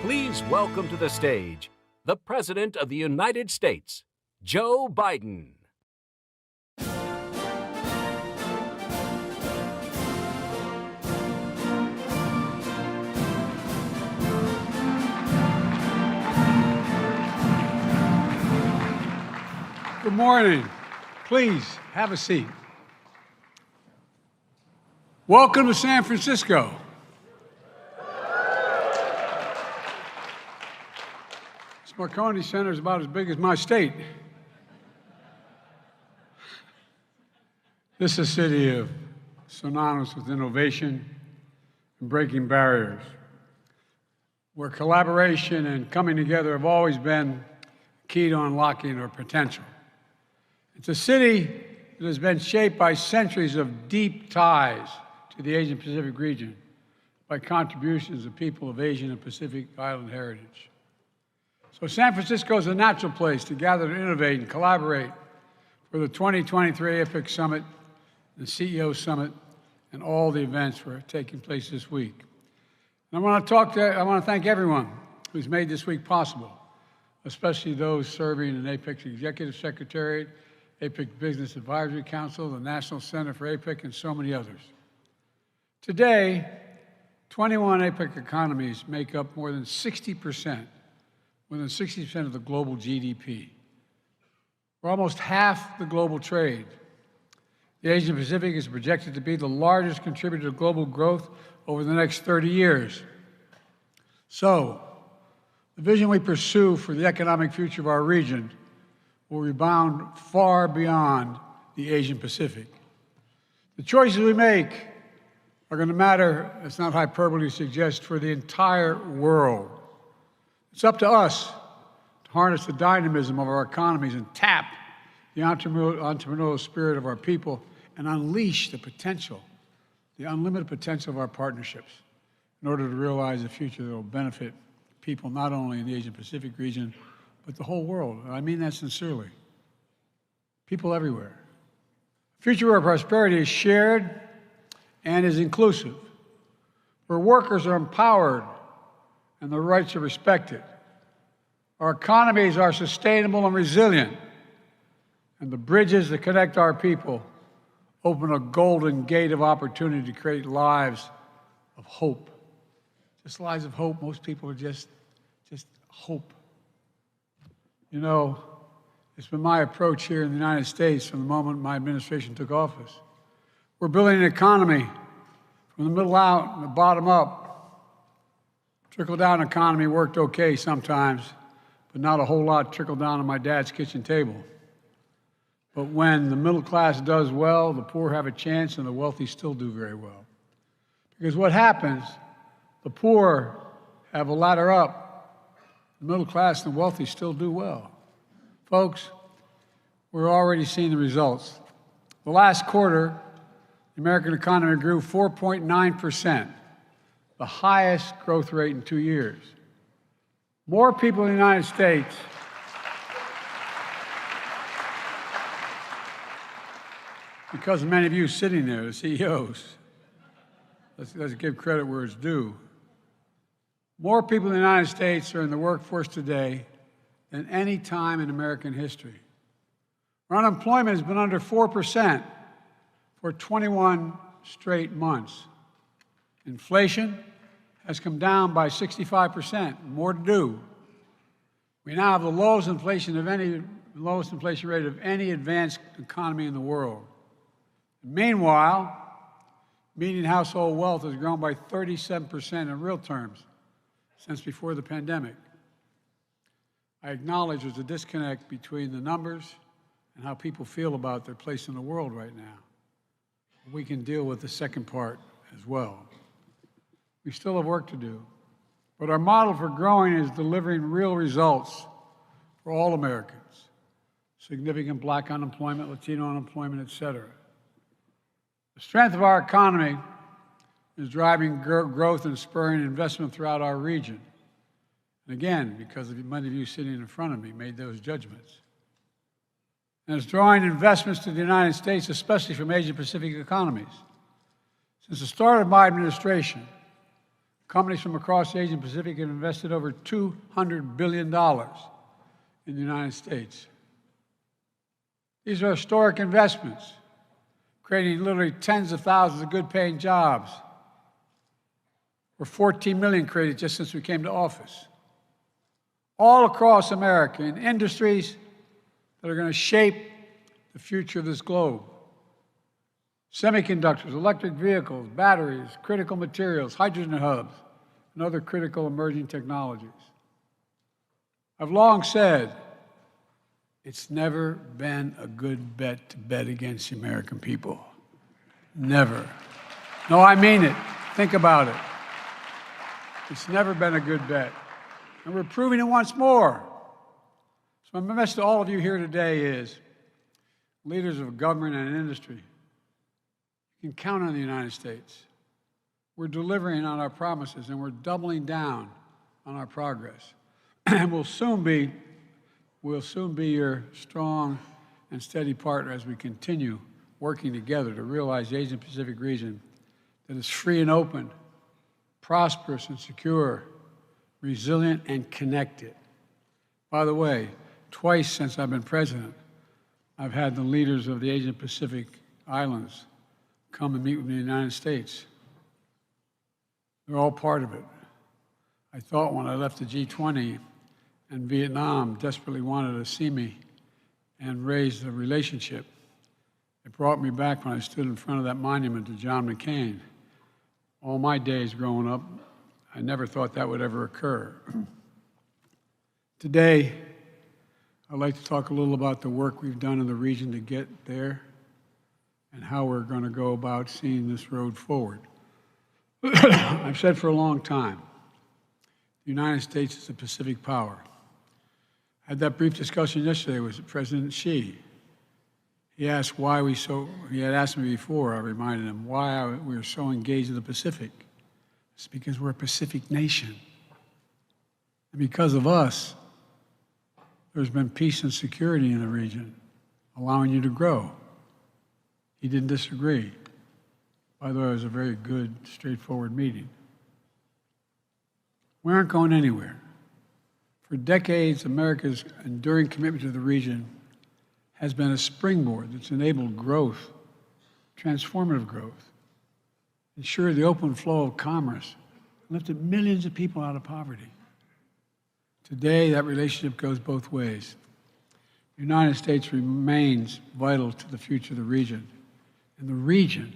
Please welcome to the stage the President of the United States, Joe Biden. Good morning. Please have a seat. Welcome to San Francisco. This Marconi Center is about as big as my state. This is a city of synonymous with innovation and breaking barriers, where collaboration and coming together have always been key to unlocking our potential. It's a city that has been shaped by centuries of deep ties to the Asian Pacific region by contributions of people of Asian and Pacific Island heritage. So San Francisco is a natural place to gather to innovate and collaborate for the 2023 APEC Summit, the CEO Summit, and all the events that are taking place this week. And I want to thank everyone who's made this week possible, especially those serving in APEC's Executive Secretariat, APEC Business Advisory Council, the National Center for APEC, and so many others. Today, 21 APEC economies make up more than 60% of the global GDP. We're almost half the global trade. The Asian Pacific is projected to be the largest contributor to global growth over the next 30 years. So, the vision we pursue for the economic future of our region will rebound far beyond the Asian Pacific. The choices we make are going to matter, it's not hyperbole to suggest, for the entire world. It's up to us to harness the dynamism of our economies and tap the entrepreneurial spirit of our people and unleash the potential, the unlimited potential of our partnerships in order to realize a future that will benefit people not only in the Asian Pacific region, but the whole world. And I mean that sincerely. People everywhere. A future where prosperity is shared and is inclusive, where workers are empowered and their rights are respected. Our economies are sustainable and resilient, and the bridges that connect our people open a golden gate of opportunity to create lives of hope. Just lives of hope. Most people are just hope. You know, it's been my approach here in the United States from the moment my administration took office. We're building an economy from the middle out and the bottom up. Trickle-down economy worked okay sometimes, but not a whole lot trickled down on my dad's kitchen table. But when the middle class does well, the poor have a chance and the wealthy still do very well. Because what happens, the poor have a ladder up. The middle class and the wealthy still do well. Folks, we're already seeing the results. The last quarter, the American economy grew 4.9%, the highest growth rate in 2 years. More people in the United States because of many of you sitting there, the CEOs. Let's give credit where it's due. More people in the United States are in the workforce today than any time in American history. Our unemployment has been under 4% for 21 straight months. Inflation has come down by 65%, more to do. We now have the lowest inflation rate of any advanced economy in the world. Meanwhile, median household wealth has grown by 37% in real terms since before the pandemic. I acknowledge there's a disconnect between the numbers and how people feel about their place in the world right now. We can deal with the second part as well. We still have work to do, but our model for growing is delivering real results for all Americans. Significant Black unemployment, Latino unemployment, et cetera. The strength of our economy is driving growth and spurring investment throughout our region. And again, because many of you sitting in front of me made those judgments. And it's drawing investments to the United States, especially from Asia-Pacific economies. Since the start of my administration, Companies from across the Asian Pacific have invested over $200 billion in the United States. These are historic investments, creating literally tens of thousands of good-paying jobs. We're 14 million created just since we came to office. All across America in industries that are going to shape the future of this globe. Semiconductors, electric vehicles, batteries, critical materials, hydrogen hubs, and other critical emerging technologies. I've long said it's never been a good bet to bet against the American people. Never. No, I mean it. Think about it. It's never been a good bet. And we're proving it once more. So my message to all of you here today is, leaders of government and industry, you can count on the United States. We're delivering on our promises, and we're doubling down on our progress. And we'll soon be your strong and steady partner as we continue working together to realize the Asian Pacific region that is free and open, prosperous and secure, resilient and connected. By the way, twice since I've been president, I've had the leaders of the Asian Pacific Islands come and meet with me in the United States. They're all part of it. I thought when I left the G20 and Vietnam desperately wanted to see me and raise the relationship, it brought me back when I stood in front of that monument to John McCain. All my days growing up, I never thought that would ever occur. Today, I'd like to talk a little about the work we've done in the region to get there and how we're going to go about seeing this road forward. I've said for a long time, the United States is a Pacific power. I had that brief discussion yesterday with President Xi. He had asked me before, I reminded him, why we were so engaged in the Pacific. It's because we're a Pacific nation. And because of us, there's been peace and security in the region, allowing you to grow. He didn't disagree. By the way, it was a very good, straightforward meeting. We aren't going anywhere. For decades, America's enduring commitment to the region has been a springboard that's enabled growth, transformative growth, ensured the open flow of commerce, and lifted millions of people out of poverty. Today, that relationship goes both ways. The United States remains vital to the future of the region, and the region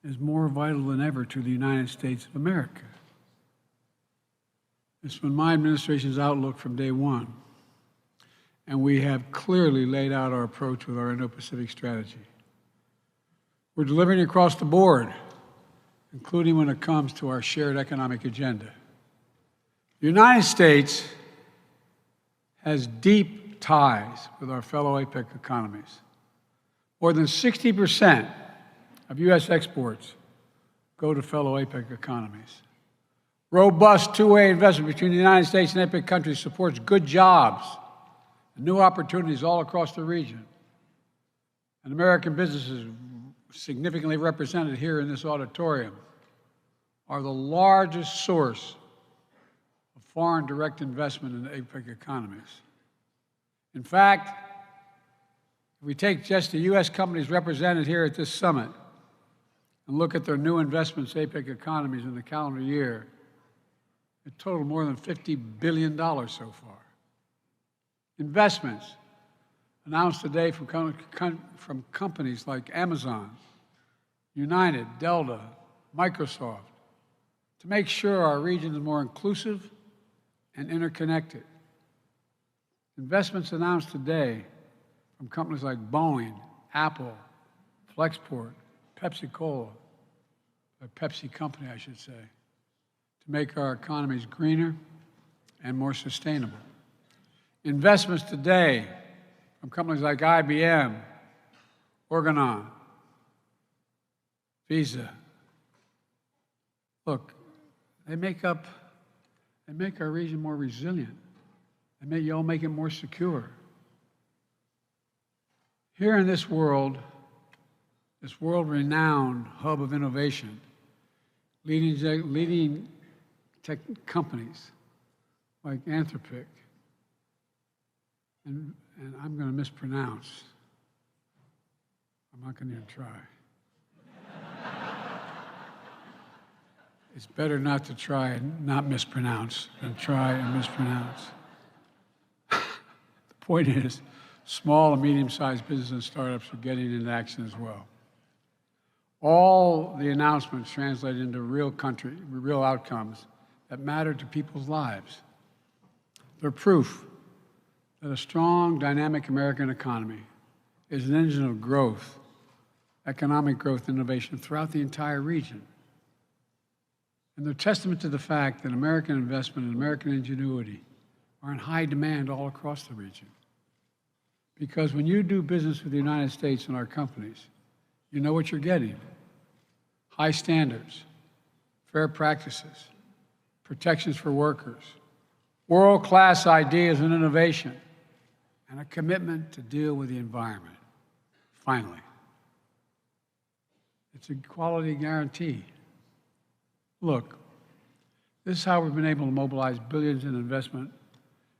is more vital than ever to the United States of America. It's been my administration's outlook from day one, and we have clearly laid out our approach with our Indo-Pacific strategy. We're delivering across the board, including when it comes to our shared economic agenda. The United States has deep ties with our fellow APEC economies. More than 60% of U.S. exports go to fellow APEC economies. Robust two-way investment between the United States and APEC countries supports good jobs and new opportunities all across the region. And American businesses, significantly represented here in this auditorium, are the largest source of foreign direct investment in the APEC economies. In fact, if we take just the U.S. companies represented here at this summit and look at their new investments in APEC economies in the calendar year, it totaled more than $50 billion so far. Investments announced today from companies like Amazon, United, Delta, Microsoft, to make sure our region is more inclusive and interconnected. Investments announced today from companies like Boeing, Apple, Flexport, Pepsi-Cola, or Pepsi Company, I should say, to make our economies greener and more sustainable. Investments today from companies like IBM, Organon, Visa. Look, they make our region more resilient. Y'all make it more secure. Here in this world-renowned hub of innovation, leading tech companies like Anthropic, and I'm going to mispronounce. I'm not going to even try. It's better not to try and not mispronounce than try and mispronounce. The point is, small and medium-sized businesses and startups are getting into action as well. All the announcements translate into real outcomes that matter to people's lives. They're proof that a strong, dynamic American economy is an engine of growth, economic growth, and innovation throughout the entire region. And they're testament to the fact that American investment and American ingenuity are in high demand all across the region. Because when you do business with the United States and our companies, you know what you're getting. High standards, fair practices, protections for workers, world-class ideas and innovation, and a commitment to deal with the environment. Finally, it's a quality guarantee. Look, this is how we've been able to mobilize billions in investment,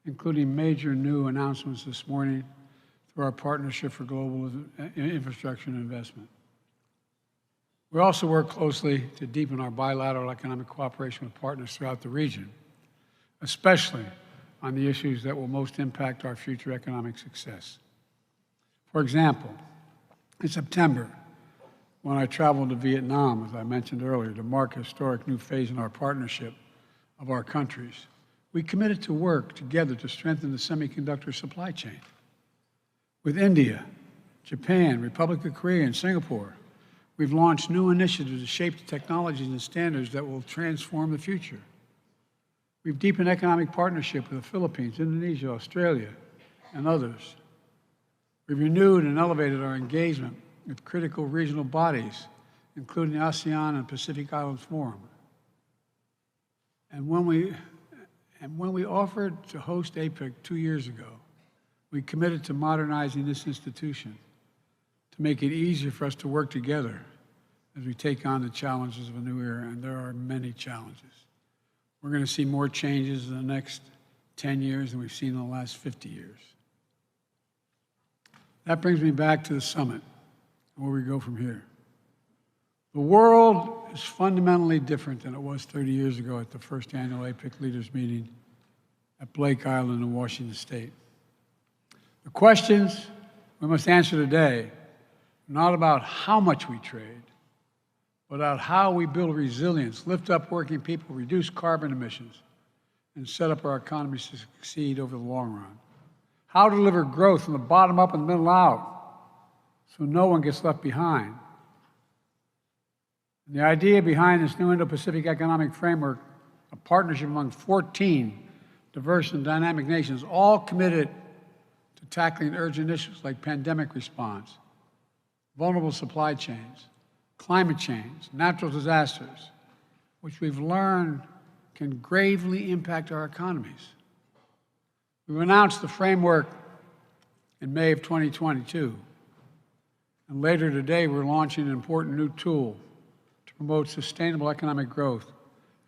including major new announcements this morning through our Partnership for Global Infrastructure and Investment. We also work closely to deepen our bilateral economic cooperation with partners throughout the region, especially on the issues that will most impact our future economic success. For example, in September, when I traveled to Vietnam, as I mentioned earlier, to mark a historic new phase in our partnership of our countries, we committed to work together to strengthen the semiconductor supply chain. With India, Japan, Republic of Korea, and Singapore, we've launched new initiatives to shape the technologies and standards that will transform the future. We've deepened economic partnership with the Philippines, Indonesia, Australia, and others. We've renewed and elevated our engagement with critical regional bodies, including the ASEAN and Pacific Islands Forum. And when we offered to host APEC 2 years ago, we committed to modernizing this institution to make it easier for us to work together as we take on the challenges of a new era, and there are many challenges. We're going to see more changes in the next 10 years than we've seen in the last 50 years. That brings me back to the summit, and where we go from here. The world is fundamentally different than it was 30 years ago at the first annual APEC leaders meeting at Blake Island in Washington State. The questions we must answer today are not about how much we trade, but about how we build resilience, lift up working people, reduce carbon emissions, and set up our economies to succeed over the long run. How to deliver growth from the bottom up and the middle out so no one gets left behind. And the idea behind this new Indo-Pacific Economic Framework, a partnership among 14 diverse and dynamic nations, all committed to tackling urgent issues like pandemic response, vulnerable supply chains, climate change, natural disasters, which we've learned can gravely impact our economies. We've announced the framework in May of 2022, and later today we're launching an important new tool to promote sustainable economic growth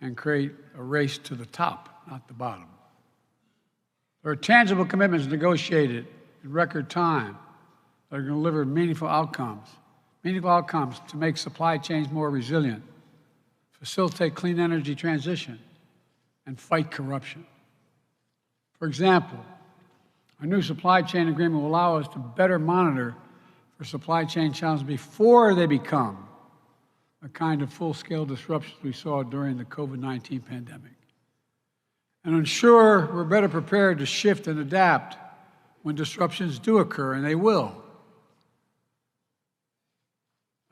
and create a race to the top, not the bottom. There are tangible commitments negotiated in record time that are going to deliver meaningful outcomes to make supply chains more resilient, facilitate clean energy transition, and fight corruption. For example, our new supply chain agreement will allow us to better monitor for supply chain challenges before they become the kind of full-scale disruptions we saw during the COVID-19 pandemic, and ensure we're better prepared to shift and adapt when disruptions do occur, and they will.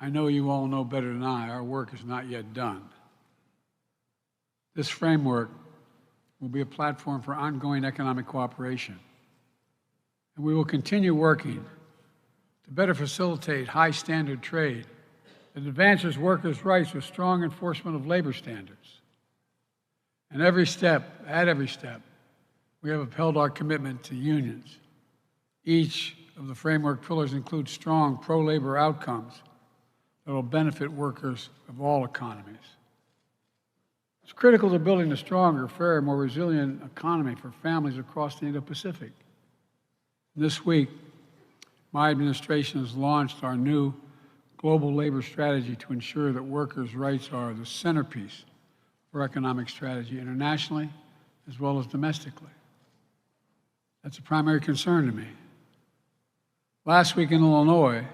I know you all know better than I, our work is not yet done. This framework will be a platform for ongoing economic cooperation, and we will continue working to better facilitate high-standard trade that advances workers' rights with strong enforcement of labor standards. And at every step, we have upheld our commitment to unions. Each of the framework pillars includes strong pro-labor outcomes that will benefit workers of all economies. It's critical to building a stronger, fairer, more resilient economy for families across the Indo-Pacific. This week, my administration has launched our new global labor strategy to ensure that workers' rights are the centerpiece for economic strategy internationally as well as domestically. That's a primary concern to me. Last week in Illinois,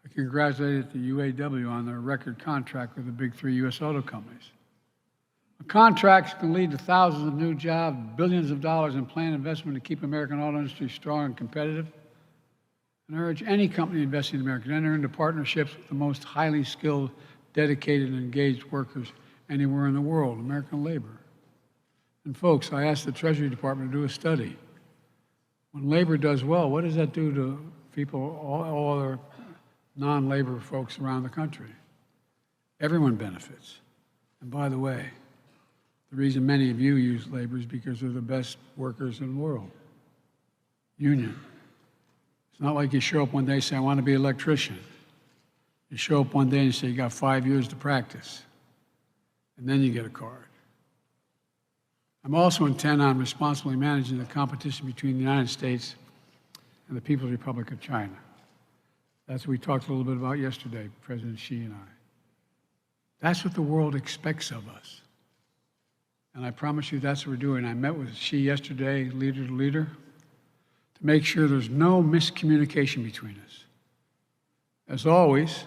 I congratulated the UAW on their record contract with the big three U.S. auto companies. Contracts can lead to thousands of new jobs, billions of dollars in planned investment to keep American auto industry strong and competitive. And I urge any company investing in America to enter into partnerships with the most highly skilled, dedicated, and engaged workers anywhere in the world, American labor. And folks, I asked the Treasury Department to do a study. When labor does well, what does that do to people, all other non-labor folks around the country? Everyone benefits. And by the way, the reason many of you use labor is because they're the best workers in the world. Union. It's not like you show up one day and say, I want to be an electrician. You show up one day and say, you got 5 years to practice. And then you get a card. I'm also intent on responsibly managing the competition between the United States and the People's Republic of China. That's what we talked a little bit about yesterday, President Xi and I. That's what the world expects of us. And I promise you that's what we're doing. I met with Xi yesterday, leader to leader, to make sure there's no miscommunication between us. As always,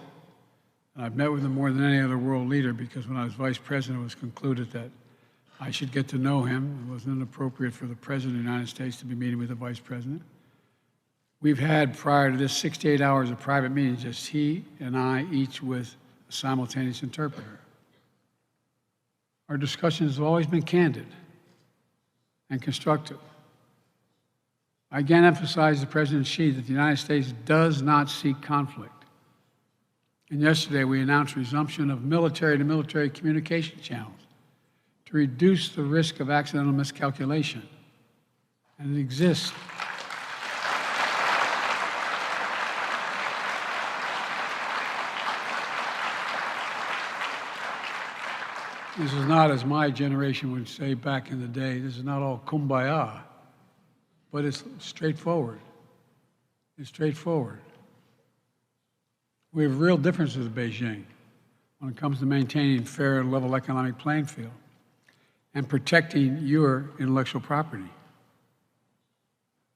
and I've met with him more than any other world leader because when I was vice president, it was concluded that I should get to know him. It wasn't inappropriate for the President of the United States to be meeting with the Vice President. We've had, prior to this, 6 to 8 hours of private meetings, just he and I, each with a simultaneous interpreter. Our discussions have always been candid and constructive. I again emphasize to President Xi that the United States does not seek conflict. And yesterday, we announced resumption of military-to-military communication channels to reduce the risk of accidental miscalculation. And it exists. This is not, as my generation would say back in the day, this is not all kumbaya, but it's straightforward. It's straightforward. We have real differences with Beijing when it comes to maintaining fair and level economic playing field and protecting your intellectual property.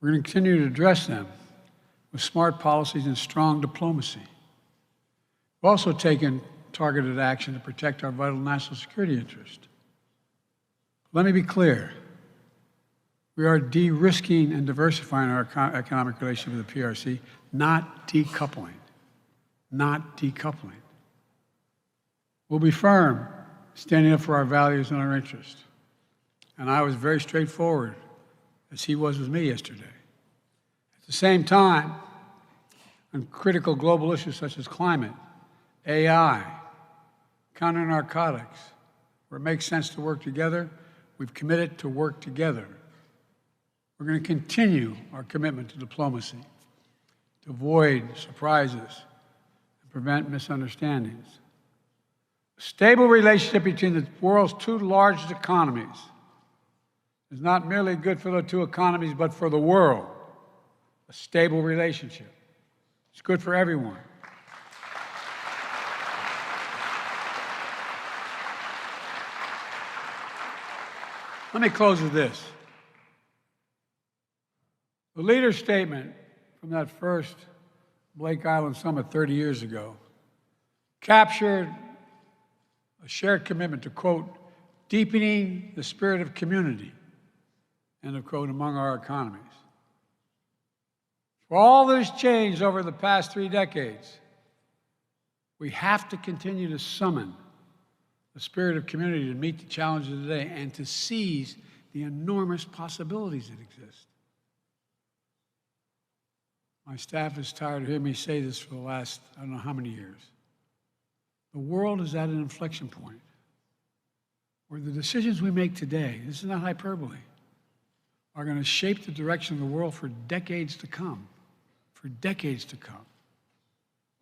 We're going to continue to address them with smart policies and strong diplomacy. We've also taken targeted action to protect our vital national security interest. Let me be clear. We are de-risking and diversifying our economic relationship with the PRC, not decoupling. Not decoupling. We'll be firm, standing up for our values and our interests. And I was very straightforward, as he was with me yesterday. At the same time, on critical global issues such as climate, AI, counter-narcotics, where it makes sense to work together, we've committed to work together. We're going to continue our commitment to diplomacy, to avoid surprises, and prevent misunderstandings. A stable relationship between the world's two largest economies is not merely good for the two economies, but for the world. A stable relationship. It's good for everyone. Let me close with this. The leader's statement from that first Blake Island summit 30 years ago captured a shared commitment to, quote, deepening the spirit of community, end of quote, among our economies. For all that has changed over the past 3 decades, we have to continue to summon the spirit of community to meet the challenges of today and to seize the enormous possibilities that exist. My staff is tired of hearing me say this for the last, I don't know how many years. The world is at an inflection point where the decisions we make today, this is not hyperbole, are going to shape the direction of the world for decades to come. For decades to come.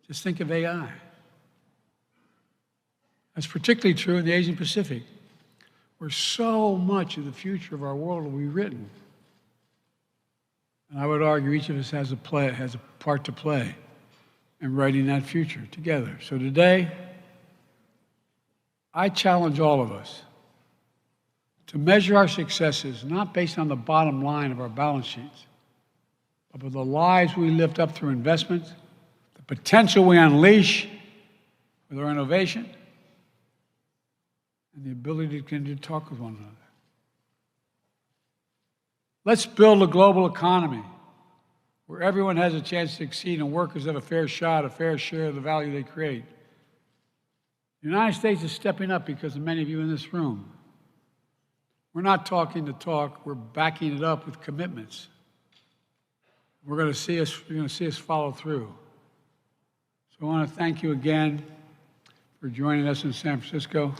Just think of AI. That's particularly true in the Asian Pacific, where so much of the future of our world will be written. And I would argue each of us has a part to play in writing that future together. So today, I challenge all of us to measure our successes not based on the bottom line of our balance sheets, but with the lives we lift up through investments, the potential we unleash with our innovation, and the ability to continue to talk with one another. Let's build a global economy where everyone has a chance to succeed and workers have a fair shot, a fair share of the value they create. The United States is stepping up because of many of you in this room. We're not talking the talk, we're backing it up with commitments. You're going to see us follow through. So I want to thank you again for joining us in San Francisco.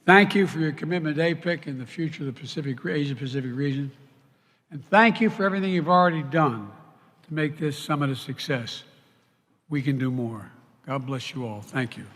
Thank you for your commitment to APEC and the future of the Asia-Pacific region. And thank you for everything you've already done to make this summit a success. We can do more. God bless you all. Thank you.